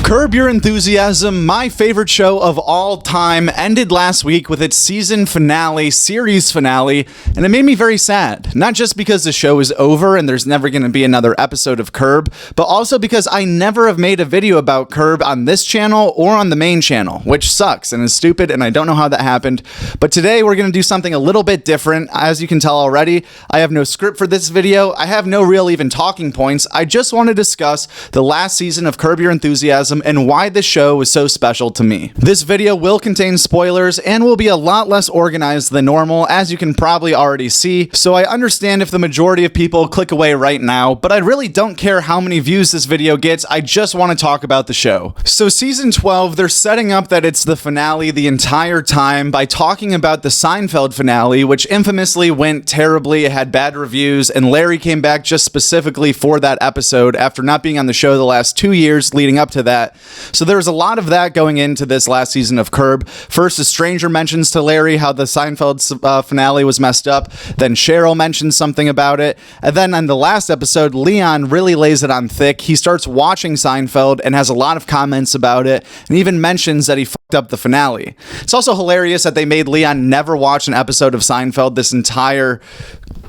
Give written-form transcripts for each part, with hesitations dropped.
Curb Your Enthusiasm, my favorite show of all time, ended last week with its season finale, series finale, and it made me very sad. Not just because the show is over and there's never going to be another episode of Curb, but also because I never have made a video about Curb on this channel or on the main channel, which sucks and is stupid, and I don't know how that happened. But today we're going to do something a little bit different. As you can tell already, I have no script for this video. I have no real even talking points. I just want to discuss the last season of Curb Your Enthusiasm and why this show was so special to me. This video will contain spoilers and will be a lot less organized than normal, as you can probably already see, so I understand if the majority of people click away right now, but I really don't care how many views this video gets. I just want to talk about the show. So season 12, they're setting up that it's the finale the entire time by talking about the Seinfeld finale, which infamously went terribly. It had bad reviews, and Larry came back just specifically for that episode after not being on the show the last 2 years leading up to that. So there was a lot of that going into this last season of Curb. First, a stranger mentions to Larry how the Seinfeld finale was messed up. Then Cheryl mentions something about it. And then on the last episode, Leon really lays it on thick. He starts watching Seinfeld and has a lot of comments about it, and even mentions that he fucked up the finale. It's also hilarious that they made Leon never watch an episode of Seinfeld this entire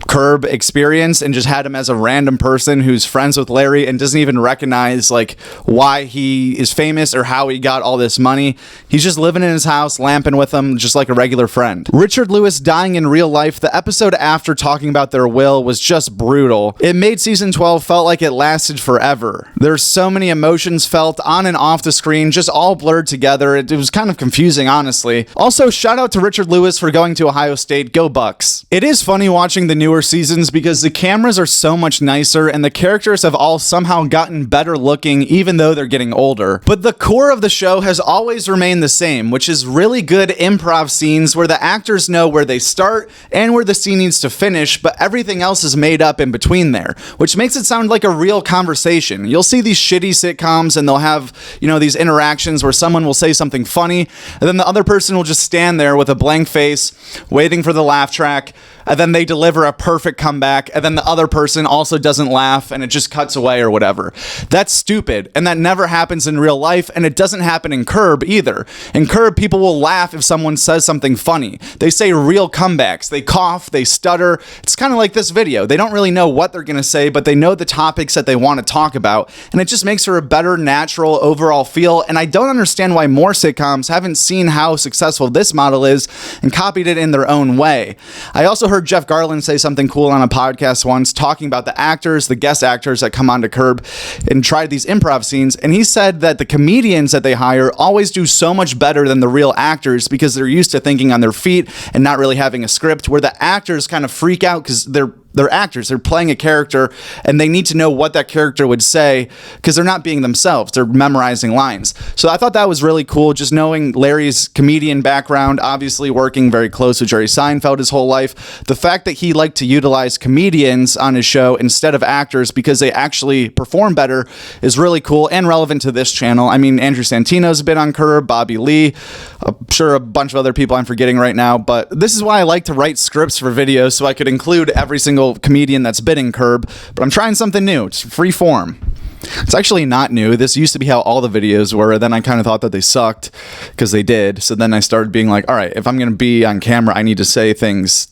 Curb experience and just had him as a random person who's friends with Larry and doesn't even recognize like why he is famous or how he got all this money. He's just living in his house, lamping with him just like a regular friend. Richard Lewis dying in real life, the episode after talking about their will was just brutal. It made season 12 felt like it lasted forever. There's so many emotions felt on and off the screen, just all blurred together. It was kind of confusing, honestly. Also, shout out to Richard Lewis for going to Ohio State. Go Bucks. It is funny watching the newer seasons because the cameras are so much nicer and the characters have all somehow gotten better looking even though they're getting older. But the core of the show has always remained the same, which is really good improv scenes where the actors know where they start and where the scene needs to finish, but everything else is made up in between there, which makes it sound like a real conversation. You'll see these shitty sitcoms and they'll have, these interactions where someone will say something funny and then the other person will just stand there with a blank face waiting for the laugh track, and then they deliver a perfect comeback, and then the other person also doesn't laugh, and it just cuts away or whatever. That's stupid, and that never happens in real life, and it doesn't happen in Curb either. In Curb, people will laugh if someone says something funny. They say real comebacks. They cough, they stutter. It's kind of like this video. They don't really know what they're going to say, but they know the topics that they want to talk about, and it just makes for a better, natural, overall feel, and I don't understand why more sitcoms haven't seen how successful this model is and copied it in their own way. I also heard Jeff Garland say something cool on a podcast once talking about the actors, the guest actors that come onto Curb and try these improv scenes, and he said that the comedians that they hire always do so much better than the real actors because they're used to thinking on their feet and not really having a script, where the actors kind of freak out because they're actors, they're playing a character and they need to know what that character would say because they're not being themselves, they're memorizing lines. So I thought that was really cool, just knowing Larry's comedian background, obviously working very close with Jerry Seinfeld his whole life. The fact that he liked to utilize comedians on his show instead of actors because they actually perform better is really cool and relevant to this channel. I mean, Andrew Santino's been on Curb, Bobby Lee, I'm sure a bunch of other people I'm forgetting right now, but this is why I like to write scripts for videos so I could include every single comedian that's been in Curb, but I'm trying something new. It's free form. It's actually not new. This used to be how all the videos were. Then I kind of thought that they sucked because they did. So then I started being like, all right, if I'm going to be on camera, I need to say things.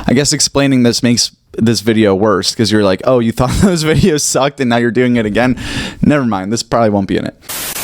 I guess explaining this makes this video worse because you're like, oh, you thought those videos sucked and now you're doing it again. Never mind. This probably won't be in it.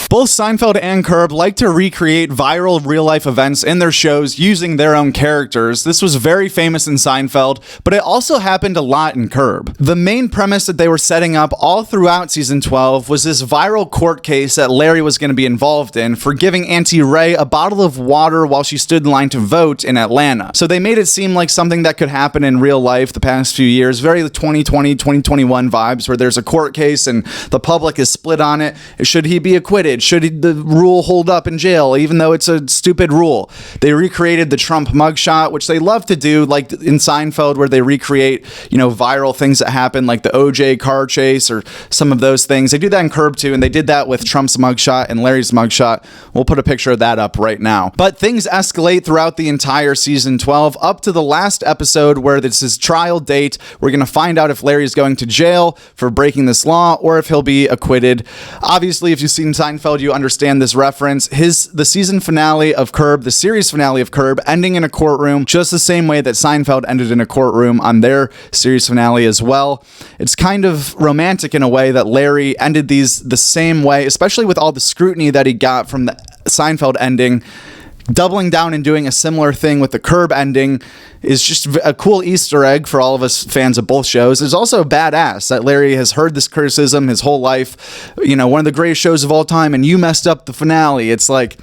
Both Seinfeld and Curb like to recreate viral real-life events in their shows using their own characters. This was very famous in Seinfeld, but it also happened a lot in Curb. The main premise that they were setting up all throughout season 12 was this viral court case that Larry was going to be involved in for giving Auntie Ray a bottle of water while she stood in line to vote in Atlanta. So they made it seem like something that could happen in real life the past few years, very 2020, 2021 vibes, where there's a court case and the public is split on it. Should he be acquitted? it? Should the rule hold up in jail, even though it's a stupid rule? They recreated the Trump mugshot, which they love to do, like in Seinfeld, where they recreate, viral things that happen, like the OJ car chase or some of those things. They do that in Curb too, and they did that with Trump's mugshot and Larry's mugshot. We'll put a picture of that up right now. But things escalate throughout the entire season 12, up to the last episode where this is trial date. We're going to find out if Larry is going to jail for breaking this law or if he'll be acquitted. Obviously, if you've seen Seinfeld, you understand this reference. The season finale of Curb, the series finale of Curb, ending in a courtroom, just the same way that Seinfeld ended in a courtroom on their series finale as well. It's kind of romantic in a way that Larry ended these the same way, especially with all the scrutiny that he got from the Seinfeld ending. Doubling down and doing a similar thing with the Curb ending is just a cool Easter egg for all of us fans of both shows. It's also badass that Larry has heard this criticism his whole life. One of the greatest shows of all time, and you messed up the finale. It's like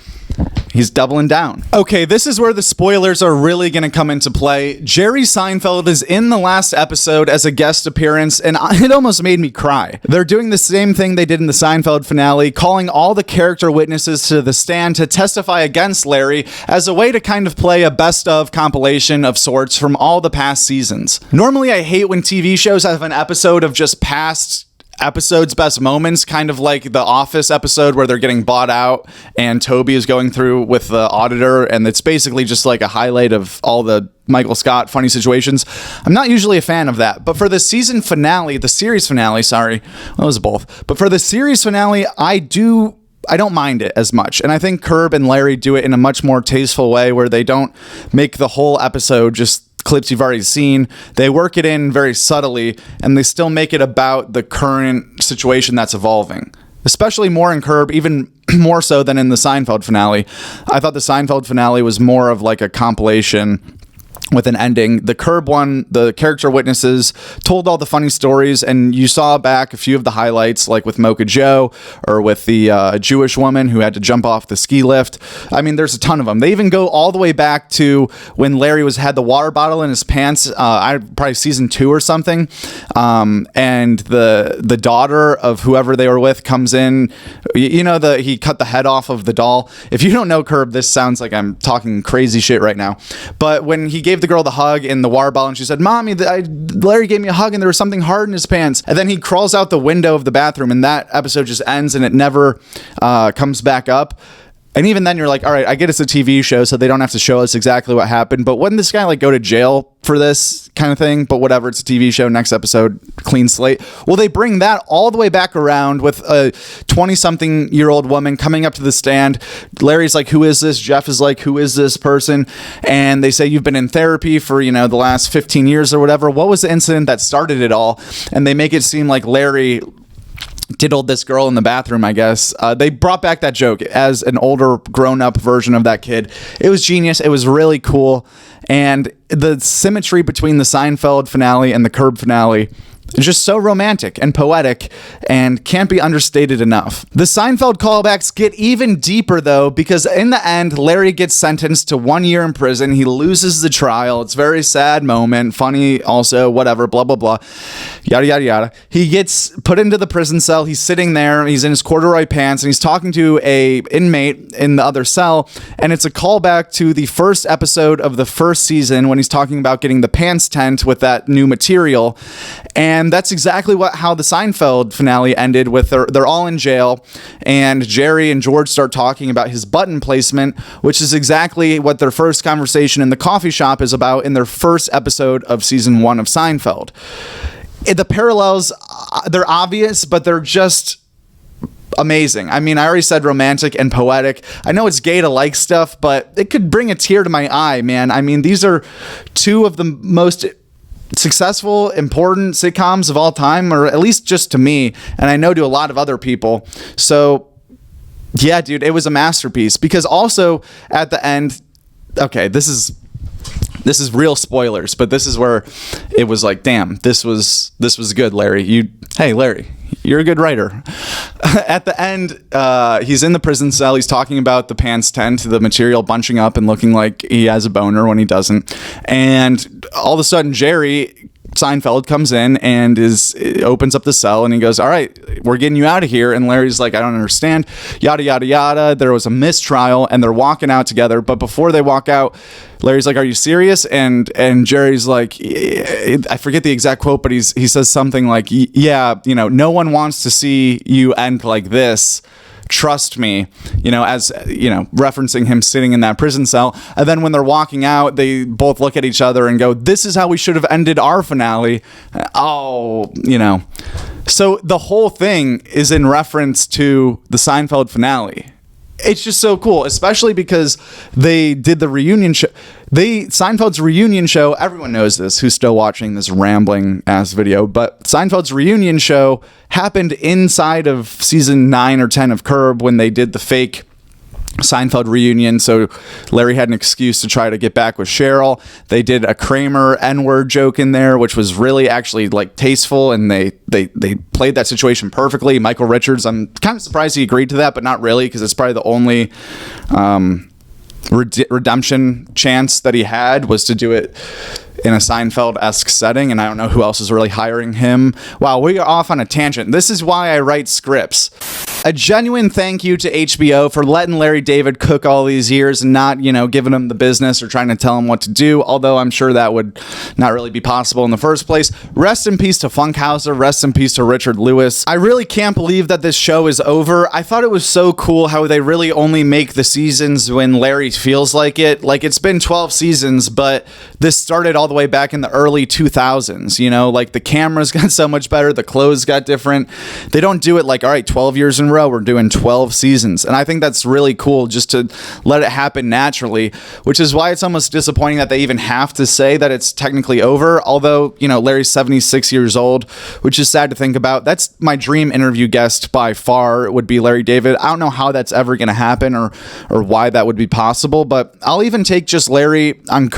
he's doubling down. Okay, this is where the spoilers are really going to come into play. Jerry Seinfeld is in the last episode as a guest appearance, and it almost made me cry. They're doing the same thing they did in the Seinfeld finale, calling all the character witnesses to the stand to testify against Larry as a way to kind of play a best of compilation of sorts from all the past seasons. Normally, I hate when TV shows have an episode of just past episode's best moments, kind of like the Office episode where they're getting bought out and Toby is going through with the auditor, and it's basically just like a highlight of all the Michael Scott funny situations. I'm not usually a fan of that, but for the season finale, the series finale, sorry, well, it was both, but for the series finale, I don't mind it as much. And I think Curb and Larry do it in a much more tasteful way where they don't make the whole episode just clips you've already seen. They work it in very subtly, and they still make it about the current situation that's evolving. Especially more in Curb, even more so than in the Seinfeld finale. I thought the Seinfeld finale was more of like a compilation with an ending. The Curb one, the character witnesses told all the funny stories, and you saw back a few of the highlights, like with Mocha Joe or with the Jewish woman who had to jump off the ski lift. I mean, there's a ton of them. They even go all the way back to when Larry had the water bottle in his pants, probably season 2 or something, and the daughter of whoever they were with comes in. He cut the head off of the doll. If you don't know Curb, this sounds like I'm talking crazy shit right now, but when he gave the girl the hug in the water bottle, and she said, "Mommy, Larry gave me a hug and there was something hard in his pants." And then he crawls out the window of the bathroom, and that episode just ends and it never comes back up. And even then you're like, all right, I get it's a TV show, so they don't have to show us exactly what happened. But wouldn't this guy go to jail for this kind of thing? But whatever, it's a TV show. Next episode, clean slate. Well, they bring that all the way back around with a 20-something-year-old woman coming up to the stand. Larry's like, who is this? Jeff is like, who is this person? And they say, you've been in therapy for, the last 15 years or whatever. What was the incident that started it all? And they make it seem like Larry diddled this girl in the bathroom, I guess. They brought back that joke as an older, grown-up version of that kid. It was genius. It was really cool. And the symmetry between the Seinfeld finale and the Curb finale is just so romantic and poetic and can't be understated enough. The Seinfeld callbacks get even deeper, though, because in the end, Larry gets sentenced to 1 year in prison. He loses the trial. It's a very sad moment. Funny also, whatever, blah, blah, blah. Yada, yada, yada. He gets put into the prison cell. He's sitting there. He's in his corduroy pants, and he's talking to a inmate in the other cell. And it's a callback to the first episode of the first season when he's talking about getting the pants tent with that new material. And that's exactly how the Seinfeld finale ended with they're all in jail, and Jerry and George start talking about his button placement, which is exactly what their first conversation in the coffee shop is about in their first episode of season 1 of Seinfeld. The parallels, they're obvious, but they're just amazing. I mean, I already said romantic and poetic. I know it's gay to like stuff, but it could bring a tear to my eye, man. I mean, these are two of the most successful, important sitcoms of all time, or at least just to me, and I know to a lot of other people. So yeah, dude, it was a masterpiece. Because also at the end, okay, this is real spoilers, but this is where it was like, damn, this was good, Larry. Hey, Larry, you're a good writer. At the end, he's in the prison cell. He's talking about the pants tent, the material bunching up and looking like he has a boner when he doesn't. And all of a sudden, Jerry Seinfeld comes in and opens up the cell and he goes, all right, we're getting you out of here. And Larry's like, I don't understand, yada, yada, yada. There was a mistrial and they're walking out together. But before they walk out, Larry's like, are you serious? And Jerry's like, I forget the exact quote, but he says something like, yeah, no one wants to see you end like this. Trust me, as referencing him sitting in that prison cell. And then when they're walking out, they both look at each other and go, this is how we should have ended our finale. So the whole thing is in reference to the Seinfeld finale. It's just so cool, especially because they did the reunion show. Seinfeld's reunion show, everyone knows this who's still watching this rambling ass video, but Seinfeld's reunion show happened inside of season 9 or 10 of Curb when they did the fake Seinfeld reunion. So Larry had an excuse to try to get back with Cheryl. They did a Kramer N-word joke in there, which was really actually like tasteful, and they played that situation perfectly. Michael Richards, I'm kind of surprised he agreed to that, but not really, because it's probably the only redemption chance that he had was to do it in a Seinfeld-esque setting, and I don't know who else is really hiring him. Wow, we are off on a tangent. This is why I write scripts. A genuine thank you to HBO for letting Larry David cook all these years and not, giving him the business or trying to tell him what to do, although I'm sure that would not really be possible in the first place. Rest in peace to Funkhauser. Rest in peace to Richard Lewis. I really can't believe that this show is over. I thought it was so cool how they really only make the seasons when Larry feels like it. Like, it's been 12 seasons, but this started all the way back in the early 2000s, like the cameras got so much better, the clothes got different. They don't do it like, all right, 12 years in a row, we're doing 12 seasons. And I think that's really cool, just to let it happen naturally, which is why it's almost disappointing that they even have to say that it's technically over. Although, Larry's 76 years old, which is sad to think about. That's my dream interview guest by far, would be Larry David. I don't know how that's ever going to happen or why that would be possible, but I'll even take just Larry on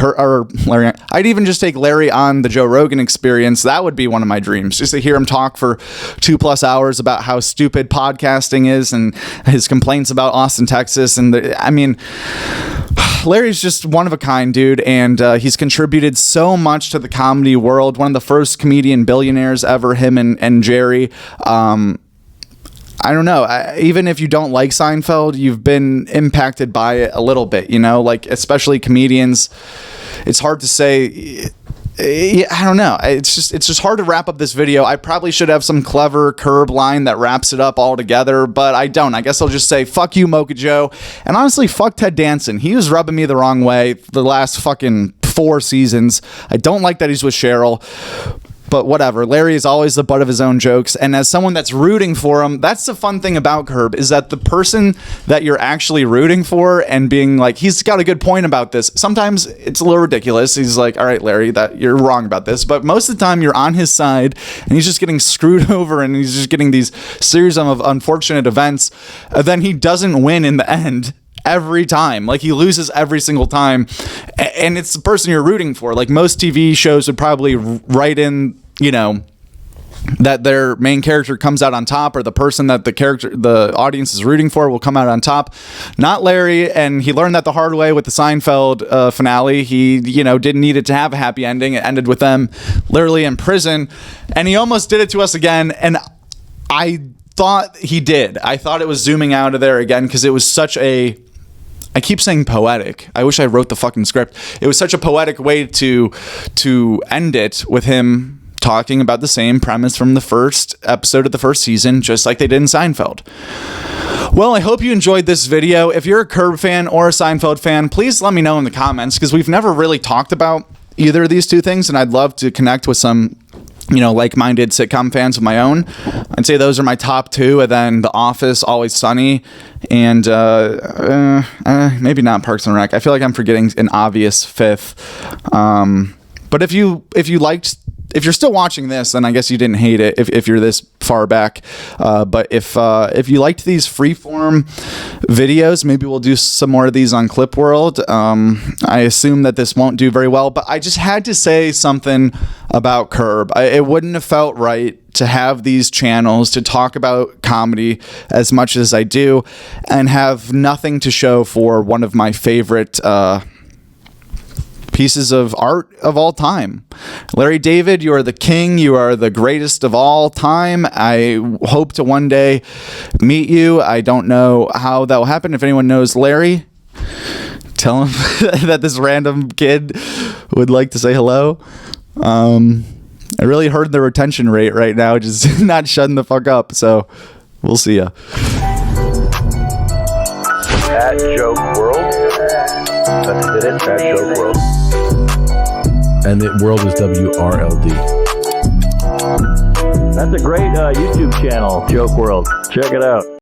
I'd even just take Larry on the Joe Rogan Experience. That would be one of my dreams, just to hear him talk for 2+ hours about how stupid podcasting is and his complaints about Austin, Texas. And Larry's just one of a kind, dude, and he's contributed so much to the comedy world. One of the first comedian billionaires ever, him and Jerry. I don't know. Even if you don't like Seinfeld, you've been impacted by it a little bit, especially comedians. It's hard to say. I don't know. It's just hard to wrap up this video. I probably should have some clever Curb line that wraps it up all together, but I don't. I guess I'll just say, fuck you, Mocha Joe. And honestly, fuck Ted Danson. He was rubbing me the wrong way the last fucking 4 seasons. I don't like that he's with Cheryl. But whatever, Larry is always the butt of his own jokes, and as someone that's rooting for him, that's the fun thing about Curb, is that the person that you're actually rooting for and being like, he's got a good point about this, sometimes it's a little ridiculous. He's like, all right, Larry, that you're wrong about this, but most of the time you're on his side, and he's just getting screwed over, and he's just getting these series of unfortunate events. Then he doesn't win in the end. Every time, like, he loses every single time, and it's the person you're rooting for. Like, most TV shows would probably write in, that their main character comes out on top, or the person that the audience is rooting for will come out on top. Not Larry, and he learned that the hard way with the Seinfeld finale. He, didn't need it to have a happy ending. It ended with them literally in prison, and he almost did it to us again, and I thought he did. I thought it was zooming out of there again, because it was such a... I keep saying poetic. I wish I wrote the fucking script. It was such a poetic way to end it, with him talking about the same premise from the first episode of the first season, just like they did in Seinfeld. Well, I hope you enjoyed this video. If you're a Curb fan or a Seinfeld fan, please let me know in the comments, because we've never really talked about either of these two things, and I'd love to connect with some like-minded sitcom fans of my own. I'd say those are my top 2, and then The Office, Always Sunny, and maybe not Parks and Rec. I feel like I'm forgetting an obvious 5th. But if you're still watching this, then I guess you didn't hate it if you're this far back. But if you liked these freeform videos, maybe we'll do some more of these on Clip World. I assume that this won't do very well, but I just had to say something about Curb. It wouldn't have felt right to have these channels to talk about comedy as much as I do and have nothing to show for one of my favorite pieces of art of all time. Larry David, you are the king. You are the greatest of all time. I hope to one day meet you. I don't know how that will happen. If anyone knows Larry, tell him that this random kid would like to say hello. I really heard the retention rate right now, just not shutting the fuck up. So we'll see ya. At Joke World. That's it. At Joke World. And the world is WRLD. That's a great YouTube channel, Joke World. Check it out.